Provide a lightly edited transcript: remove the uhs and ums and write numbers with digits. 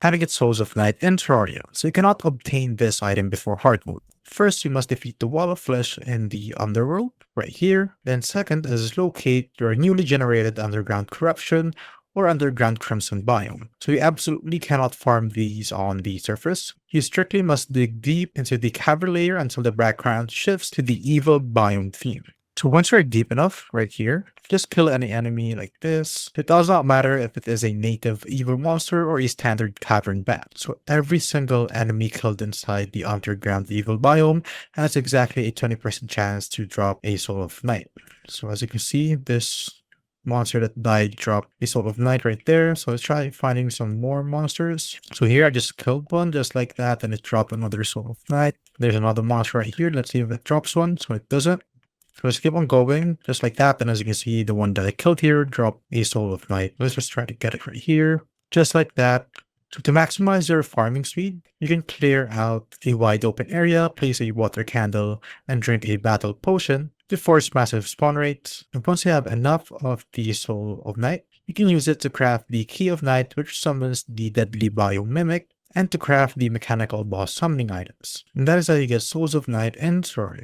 How to get Souls of Night in Terraria. So you cannot obtain this item before hard mode. First, you must defeat the Wall of Flesh in the Underworld, right here. Then second is locate your newly generated Underground Corruption or Underground Crimson biome. So you absolutely cannot farm these on the surface. You strictly must dig deep into the cavern layer until the background shifts to the evil biome theme. So once you're deep enough, right here, just kill any enemy like this. It does not matter if it is a native evil monster or a standard cavern bat. So every single enemy killed inside the underground evil biome has exactly a 20% chance to drop a Soul of Night. So as you can see, this monster that died dropped a Soul of Night right there. So let's try finding some more monsters. So here I just killed one just like that, and it dropped another Soul of Night. There's another monster right here. Let's see if it drops one. So it doesn't. So let's keep on going, just like that. And as you can see, the one that I killed here dropped a Soul of Night. Let's just try to get it right here, just like that. So to maximize your farming speed, you can clear out a wide open area, place a water candle, and drink a battle potion to force massive spawn rates. And once you have enough of the Soul of Night, you can use it to craft the Key of Night, which summons the deadly Biome Mimic, and to craft the mechanical boss summoning items. And that is how you get Souls of Night in Terraria.